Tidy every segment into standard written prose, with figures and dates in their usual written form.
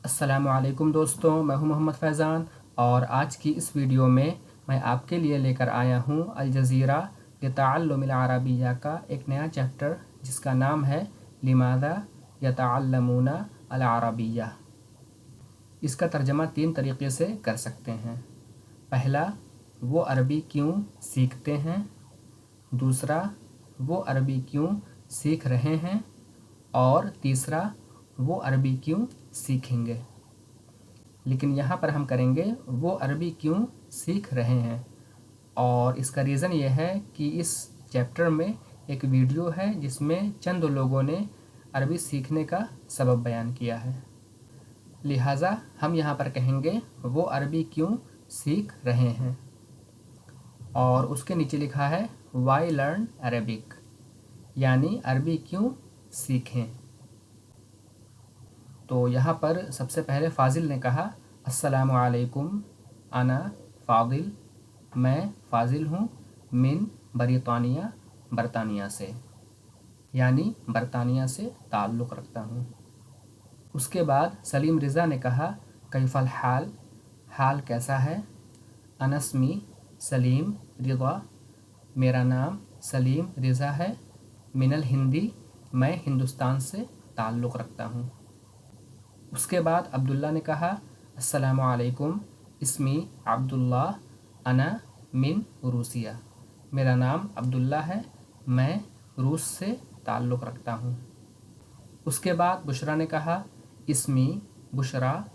अस्सलामु अलैकुम दोस्तों, मैं हूं मोहम्मद फैज़ान और आज की इस वीडियो में मैं आपके लिए लेकर आया हूं अल जज़ीरा लितअल्लुमिल अरबिय्या का एक नया चैप्टर जिसका नाम है लिमाज़ा यतअल्लमूना अल अरबिय्या। इसका तर्जमा 3 तरीक़े से कर सकते हैं। पहला, वो अरबी क्यों सीखते हैं। दूसरा, वो अरबी क्यों सीख रहे हैं। और तीसरा, वो अरबी क्यों सीखेंगे। लेकिन यहाँ पर हम करेंगे वो अरबी क्यों सीख रहे हैं, और इसका रीज़न ये है कि इस चैप्टर में एक वीडियो है जिसमें चंद लोगों ने अरबी सीखने का सबब बयान किया है। लिहाजा हम यहाँ पर कहेंगे वो अरबी क्यों सीख रहे हैं, और उसके नीचे लिखा है वाई लर्न अरबिक, यानी अरबी क्यों सीखें। तो यहाँ पर सबसे पहले फ़ाज़िल ने कहा अस्सलामु अलैकुम, अना फ़ाज़िल, मैं फ़ाज़िल हूँ, मिन बरितानिया, बरतानिया से, यानी बरतानिया से ताल्लुक़ रखता हूँ। उसके बाद सलीम रिज़ा ने कहा कैफ़ल हाल, हाल कैसा है। अनस्मी सलीम रिज़ा, मेरा नाम सलीम रिज़ा है। मिनल हिंदी, मैं हिंदुस्तान से ताल्लुक़ रखता हूँ। उसके बाद अब्दुल्ला ने कहा अस्सलामु अलैकुम, इस्मी अब्दुल्ला, अना मिन रूसिया, मेरा नाम अब्दुल्ला है, मैं रूस से ताल्लुक़ रखता हूँ। उसके बाद बुशरा ने कहा इस्मी बुशरा,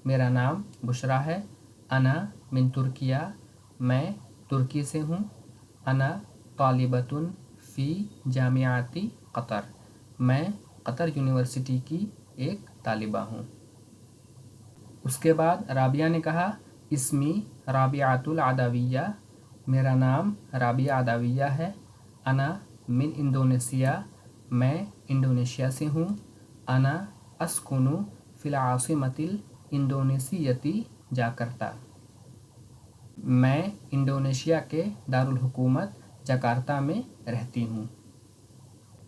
मेरा नाम बुशरा है। अना मिन तुर्किया, मैं तुर्की से हूँ। अना तालिबतुन फ़ी जामियाती क़तर, मैं क़तर यूनिवर्सिटी की एक तालिबा हूँ। उसके बाद राबिया ने कहा इस्मी राबियातुल अदविया, मेरा नाम राबिया अदविया है। अना मिन इंडोनेशिया, मैं इंडोनेशिया से हूँ। अना अस्कुनु फ़िल आसिमतिल इंडोनेशियती जाकर्ता, मैं इंडोनेशिया के दारुल हुकूमत जकार्ता में रहती हूँ।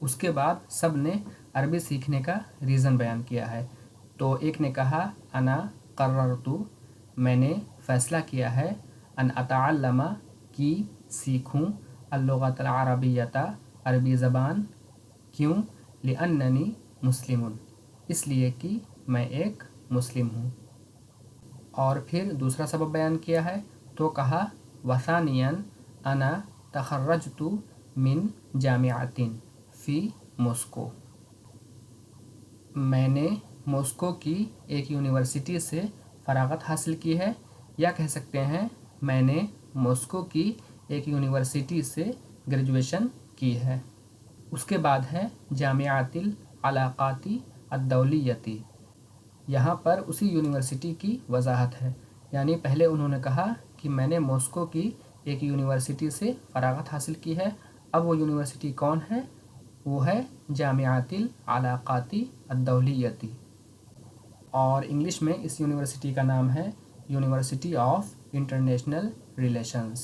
उसके बाद सब ने अरबी सीखने का रीज़न बयान किया है। तो एक ने कहा अना कर्ररतु, मैंने फ़ैसला किया है, अन अतअल्लमा, की सीखूँ, अल-लुग़त अल-अरबिय्यता, अरबी ज़बान। क्यों? लिअन्ननी मुस्लिमुन, इसलिए कि मैं एक मुस्लिम हूँ। और फिर दूसरा सबब बयान किया है, तो कहा वसानियन अना तखर्रजतु मिन जामियातिन फ़ी मॉस्को, मैंने मॉस्को की एक यूनिवर्सिटी से फ़राग़त हासिल की है, या कह सकते हैं मैंने मॉस्को की एक यूनिवर्सिटी से ग्रेजुएशन की है। उसके बाद है जामियातिल अलाक़ाती अद्दौलियती, यहाँ पर उसी यूनिवर्सिटी की वजाहत है। यानी पहले उन्होंने कहा कि मैंने मॉस्को की एक यूनिवर्सिटी से फ़राग़त हासिल की है, अब वो यूनिवर्सिटी कौन है? वो है जामियातिल अलाक़ाती अद्दौलियती, और इंग्लिश में इस यूनिवर्सिटी का नाम है यूनिवर्सिटी ऑफ इंटरनेशनल रिलेशंस।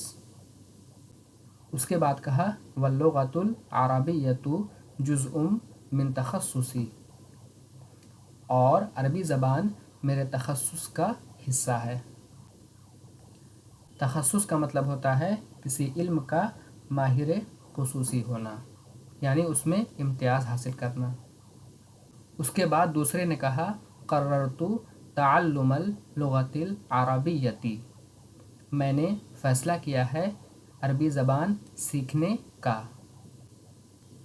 उसके बाद कहा वल्लुग़तुल अरबिय्यतु जुज़उम मिन तख़स्सुसी, और अरबी ज़बान मेरे तख़स्सुस का हिस्सा है। तख़स्सुस का मतलब होता है किसी इल्म का माहिर ख़ुसूसी होना, यानी उसमें इम्तियाज़ हासिल करना। उसके बाद दूसरे ने कहा कर्ररतु तअल्लुमल लुग़तिल अरबिय्यती, मैंने फ़ैसला किया है अरबी ज़बान सीखने का।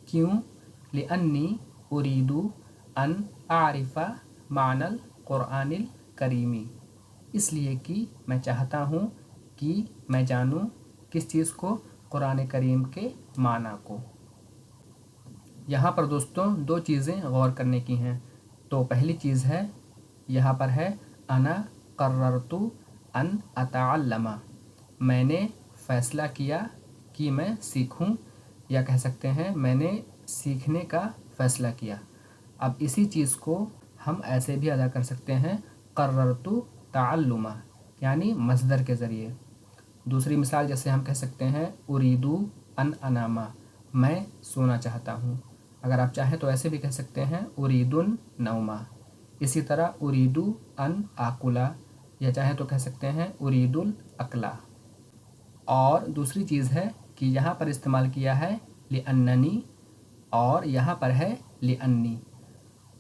क्यों? लिअन्नी उरीदु अन आरिफ़ा मानल क़ुरआनिल करीमी, इसलिए कि मैं चाहता हूँ कि मैं जानूँ किस चीज़ को? कुरान करीम के माना को। यहाँ पर दोस्तों 2 चीज़ें गौर करने की हैं। तो पहली चीज़ है, यहाँ पर है अना कर्ररतु अन अतअल्लमा, मैंने फ़ैसला किया कि मैं सीखूं, या कह सकते हैं मैंने सीखने का फ़ैसला किया। अब इसी चीज़ को हम ऐसे भी अदा कर सकते हैं कर्ररतु तअल्लुमा, यानी मस्दर के ज़रिए। दूसरी मिसाल जैसे हम कह सकते हैं उरीदु अन अनामा, मैं सोना चाहता हूँ। अगर आप चाहें तो ऐसे भी कह सकते हैं उरीदुन नौमा, इसी तरह उरीदु अन आकुला, या चाहे तो कह सकते हैं उरीदुल अकला। और दूसरी चीज़ है कि यहाँ पर इस्तेमाल किया है लिअन्ननी और यहाँ पर है लिअन्नी,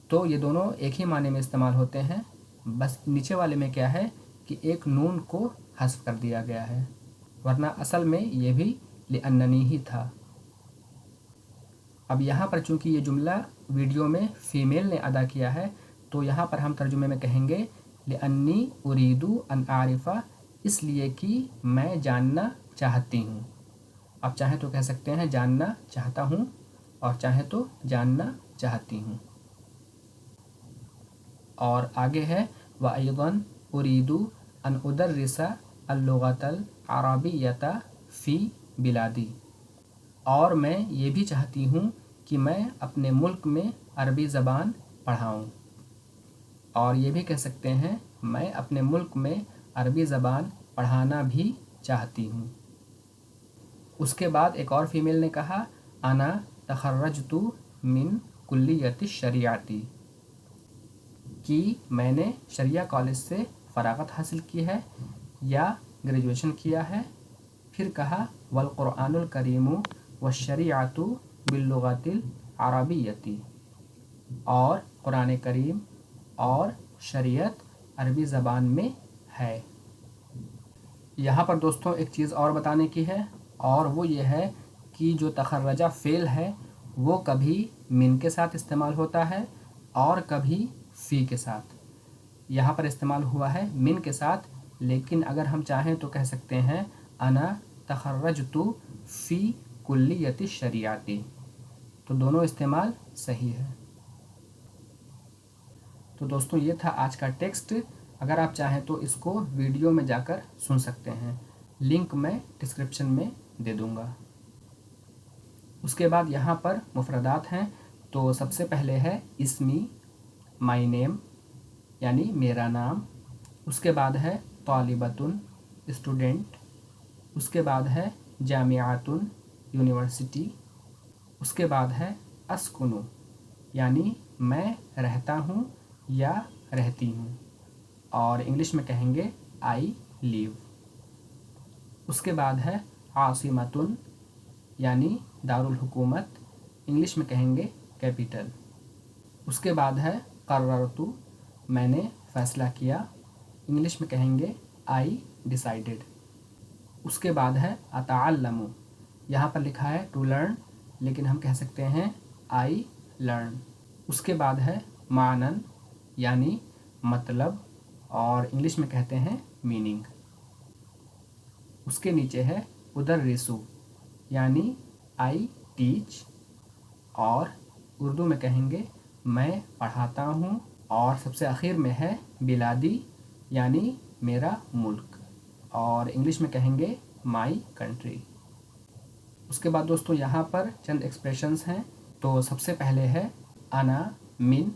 तो ये दोनों एक ही माने में इस्तेमाल होते हैं। बस नीचे वाले में क्या है कि एक नून को हस्फ कर दिया गया है, वरना असल में ये भी लिअन्ननी ही था। अब यहाँ पर चूंकि ये जुमला वीडियो में फ़ीमेल ने अदा किया है, तो यहाँ पर हम तर्जुमे में कहेंगे लिअन्नी उरीदु अन आरिफा, इसलिए कि मैं जानना चाहती हूँ। आप चाहे तो कह सकते हैं जानना चाहता हूँ और चाहे तो जानना चाहती हूँ। और आगे है व अयदन उरीदु अन उदर्रिसा अल्लुगतल अरबिय्यता फ़ी बिलादी, और मैं ये भी चाहती हूँ कि मैं अपने मुल्क में अरबी ज़बान पढ़ाऊँ। और ये भी कह सकते हैं मैं अपने मुल्क में अरबी ज़बान पढ़ाना भी चाहती हूँ। उसके बाद एक और फीमेल ने कहा अना तखर्रजतु मिन कुल्लियति शरियाती, कि मैंने शरिया कॉलेज से फ़राग़त हासिल की है या ग्रेजुएशन किया है। फिर कहा वल क़ुरआनुल करीमु व शरियातु बिल्लुग़तिल अरबिय्यती, और कुरान करीम और शरीयत अरबी ज़बान में है। यहाँ पर दोस्तों एक चीज़ और बताने की है, और वो ये है कि जो तखर्रजा फ़ेल है वो कभी मिन के साथ इस्तेमाल होता है और कभी फ़ी के साथ। यहाँ पर इस्तेमाल हुआ है मिन के साथ, लेकिन अगर हम चाहें तो कह सकते हैं अना तखर्रजतु फ़ी कुल्लियति शरियाती, तो दोनों इस्तेमाल सही है। तो दोस्तों ये था आज का टेक्स्ट। अगर आप चाहें तो इसको वीडियो में जाकर सुन सकते हैं, लिंक मैं डिस्क्रिप्शन में दे दूंगा। उसके बाद यहाँ पर मुफरदात हैं, तो सबसे पहले है इसमी, माई नेम यानी मेरा नाम। उसके बाद है तालिबतुन, स्टूडेंट। उसके बाद है जामियातुन, यूनिवर्सिटी। उसके बाद है अस्कुनु, यानी मैं रहता हूँ या रहती हूँ, और इंग्लिश में कहेंगे आई लिव। उसके बाद है आसिमतुन, यानी दारुल हुकूमत, इंग्लिश में कहेंगे कैपिटल। उसके बाद है कर्ररतु, मैंने फ़ैसला किया, इंग्लिश में कहेंगे आई डिसाइडेड। उसके बाद है अताअल्लमु, यहाँ पर लिखा है टू लर्न, लेकिन हम कह सकते हैं आई लर्न। उसके बाद है मानन, यानी मतलब, और इंग्लिश में कहते हैं मीनिंग। उसके नीचे है उदर्रिसु, यानी आई टीच, और उर्दू में कहेंगे मैं पढ़ाता हूँ। और सबसे आखिर में है बिलादी, यानी मेरा मुल्क, और इंग्लिश में कहेंगे माई कंट्री। उसके बाद दोस्तों यहाँ पर चंद एक्सप्रेशंस हैं। तो सबसे पहले है अना मिन,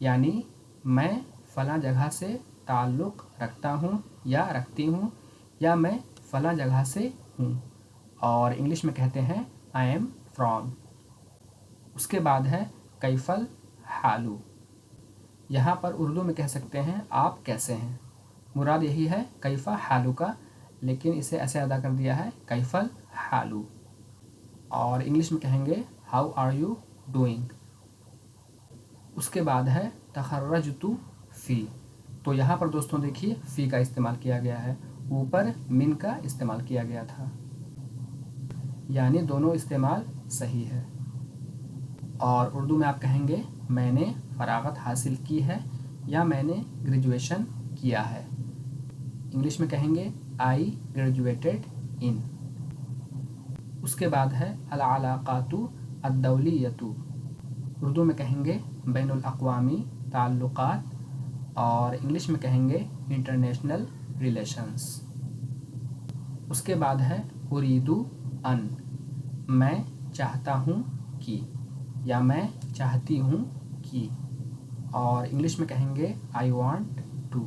यानी मैं फ़लाँ जगह से ताल्लुक़ रखता हूँ या रखती हूँ, या मैं फ़लाँ जगह से हूँ, और इंग्लिश में कहते हैं आई एम फ्रॉम। उसके बाद है कैफल हालू, यहाँ पर उर्दू में कह सकते हैं आप कैसे हैं। मुराद यही है कैफ़ा हालू का, लेकिन इसे ऐसे अदा कर दिया है कैफल हालू, और इंग्लिश में कहेंगे हाउ आर यू डूइंग। उसके बाद है तखर्रजतु फ़ी, तो यहाँ पर दोस्तों देखिए फ़ी का इस्तेमाल किया गया है, ऊपर मिन का इस्तेमाल किया गया था, यानी दोनों इस्तेमाल सही है। और उर्दू में आप कहेंगे मैंने फ़राग़त हासिल की है या मैंने ग्रेजुएशन किया है, इंग्लिश में कहेंगे आई ग्रेजुएटेड इन। उसके बाद है अल-अलाक़ातु अद-दौलियतु, उर्दू में कहेंगे बैनुल अक़वामी ताल्लुक़ात, और इंग्लिश में कहेंगे इंटरनेशनल रिलेशंस। उसके बाद है उरीदु अन, मैं चाहता हूँ कि, या मैं चाहती हूँ कि, और इंग्लिश में कहेंगे आई वांट टू।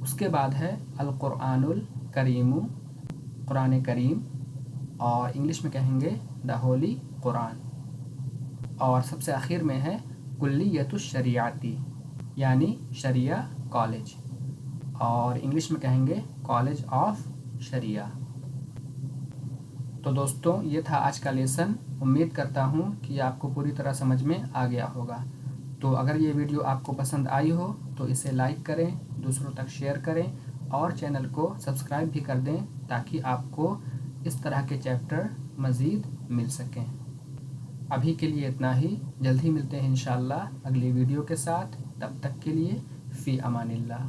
उसके बाद है अल क़ुरआनुल करीमु, कुरान करीम, और इंग्लिश में कहेंगे द होली कुरान। और सबसे आखिर में है कुल्लियतु शरियाती यानी शरिया कॉलेज, और इंग्लिश में कहेंगे कॉलेज ऑफ शरिया। तो दोस्तों ये था आज का लेसन। उम्मीद करता हूँ कि आपको पूरी तरह समझ में आ गया होगा। तो अगर ये वीडियो आपको पसंद आई हो तो इसे लाइक करें, दूसरों तक शेयर करें और चैनल को सब्सक्राइब भी कर दें ताकि आपको इस तरह के चैप्टर मज़ीद मिल सकें। अभी के लिए इतना ही, जल्द ही मिलते हैं इंशाअल्लाह अगली वीडियो के साथ। तब तक के लिए फ़ी अमानिल्लाह।